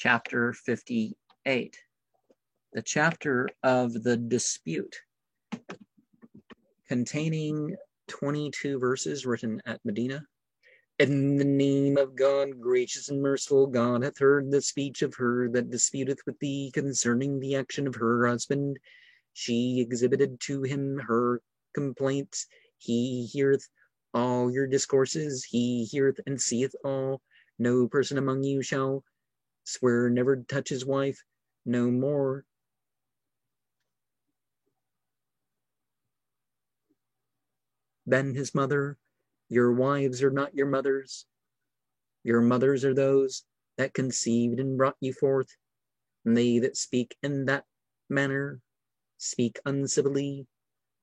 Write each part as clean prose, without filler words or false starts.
chapter 58, the chapter of the dispute, containing 22 verses written at Medina. In the name of God, gracious and merciful, God hath heard the speech of her that disputeth with thee concerning the action of her husband. She exhibited to him her complaints. He heareth all your discourses. He heareth and seeth all. No person among you shall swear never to touch his wife, no more than his mother. Your wives are not your mothers. Your mothers are those that conceived and brought you forth. And they that speak in that manner speak uncivilly,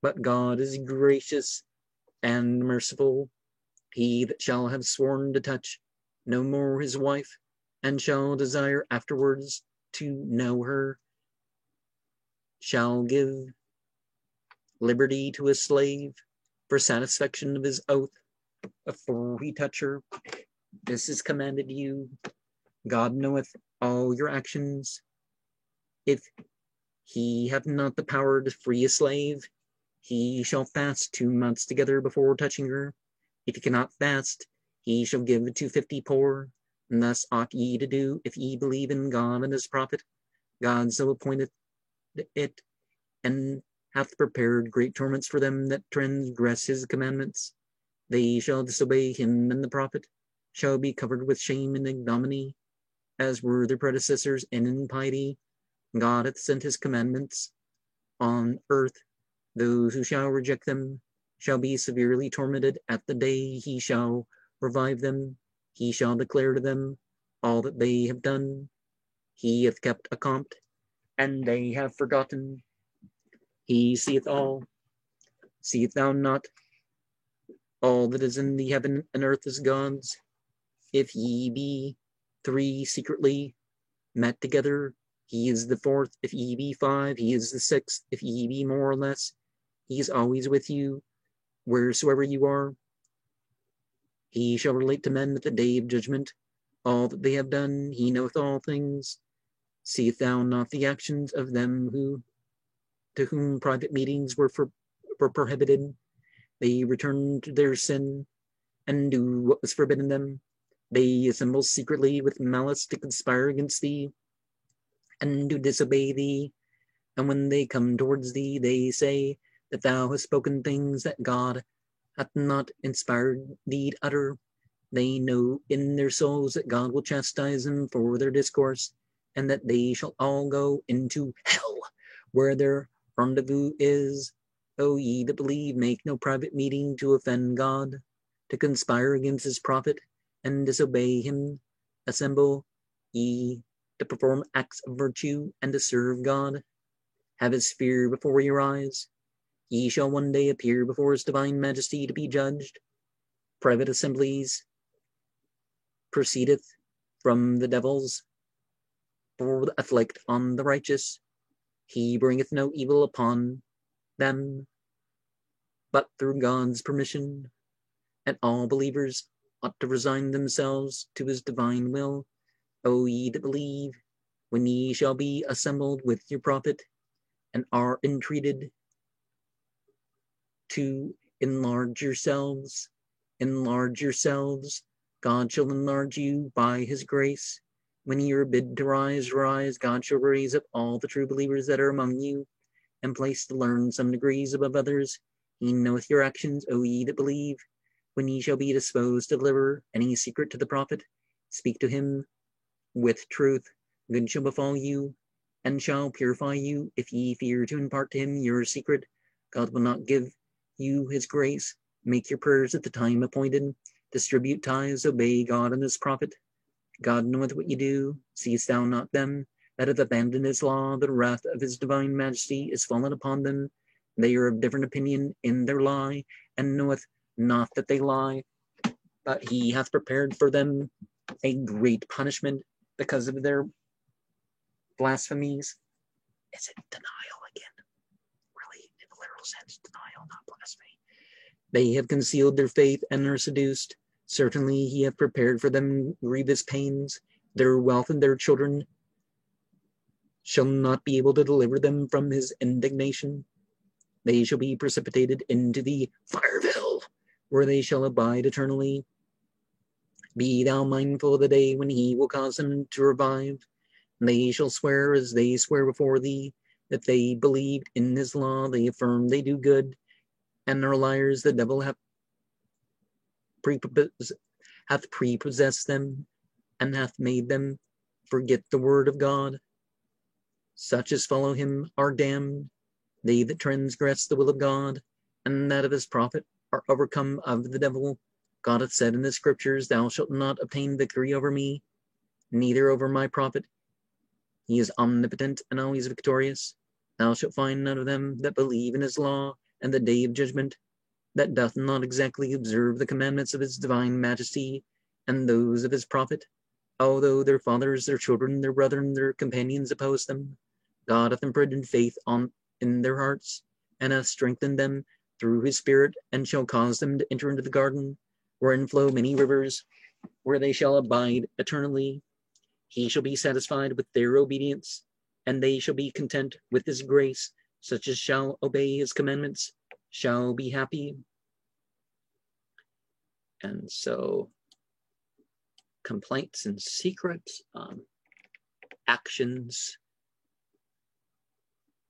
but God is gracious and merciful. He that shall have sworn to touch no more his wife, and shall desire afterwards to know her, shall give liberty to a slave for satisfaction of his oath before he touch her. This is commanded you. God knoweth all your actions. If he have not the power to free a slave, he shall fast 2 months together before touching her. If he cannot fast, he shall give to 50 poor. And thus ought ye to do, if ye believe in God and his prophet. God so appointed it, and hath prepared great torments for them that transgress his commandments. They shall disobey him, and the prophet shall be covered with shame and ignominy, as were their predecessors in impiety. God hath sent his commandments on earth. Those who shall reject them shall be severely tormented. At the day he shall revive them. He shall declare to them all that they have done. He hath kept account, and they have forgotten. He seeth all. Seest thou not? All that is in the heaven and earth is God's. If ye be 3 secretly met together, he is the 4th. If ye be 5, he is the 6th. If ye be more or less, he is always with you, wheresoever you are. He shall relate to men at the day of judgment all that they have done. He knoweth all things. Seest thou not the actions of them to whom private meetings were prohibited? They return to their sin and do what was forbidden them. They assemble secretly with malice to conspire against thee and to disobey thee. And when they come towards thee, they say that thou hast spoken things that God hath not inspired thee to utter. They know in their souls that God will chastise them for their discourse, and that they shall all go into hell, where their rendezvous is. O ye that believe, make no private meeting to offend God, to conspire against his prophet, and disobey him. Assemble ye to perform acts of virtue, and to serve God. Have his fear before your eyes. Ye shall one day appear before his divine majesty to be judged. Private assemblies proceedeth from the devils, for the afflict on the righteous. He bringeth no evil upon them, but through God's permission. And all believers ought to resign themselves to his divine will. O ye that believe, when ye shall be assembled with your prophet, and are entreated to enlarge yourselves, God shall enlarge you by his grace. When ye are bid to rise, rise. God shall raise up all the true believers that are among you, and place to learn some degrees above others. He knoweth your actions, O ye that believe. When ye shall be disposed to deliver any secret to the prophet, speak to him with truth. Good shall befall you, and shall purify you. If ye fear to impart to him your secret, God will not give you his grace. Make your prayers at the time appointed. Distribute tithes, obey God and his prophet. God knoweth what ye do. Seest thou not them that have abandoned his law? The wrath of his divine majesty is fallen upon them. They are of different opinion in their lie, and knoweth not that they lie. But he hath prepared for them a great punishment because of their blasphemies. Is it denial again? Really, in a literal sense, denial, not blasphemy. They have concealed their faith and are seduced. Certainly he hath prepared for them grievous pains. Their wealth and their children shall not be able to deliver them from his indignation. They shall be precipitated into the fire of hell, where they shall abide eternally. Be thou mindful of the day when he will cause them to revive. They shall swear as they swear before thee, that they believed in his law, they affirm they do good, and are liars. The devil hath prepossessed them, and hath made them forget the word of God. Such as follow him are damned. They that transgress the will of God, and that of his prophet, are overcome of the devil. God hath said in the scriptures, thou shalt not obtain victory over me, neither over my prophet. He is omnipotent and always victorious. Thou shalt find none of them that believe in his law and the day of judgment, that doth not exactly observe the commandments of his divine majesty and those of his prophet, although their fathers, their children, their brethren, their companions oppose them. God hath imprinted faith in their hearts, and hath strengthened them through his Spirit, and shall cause them to enter into the garden, wherein flow many rivers, where they shall abide eternally. He shall be satisfied with their obedience, and they shall be content with his grace. Such as shall obey his commandments shall be happy. And so, complaints in secret, actions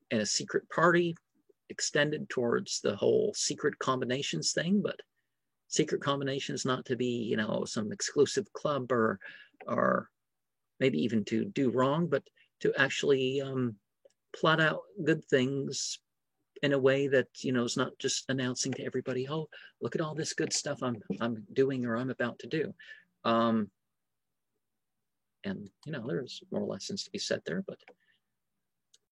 in a secret party extended towards the whole secret combinations thing, but secret combinations not to be, some exclusive club or maybe even to do wrong, but to actually plot out good things in a way that, is not just announcing to everybody, oh, look at all this good stuff I'm doing or I'm about to do. And, there's more lessons to be said there, but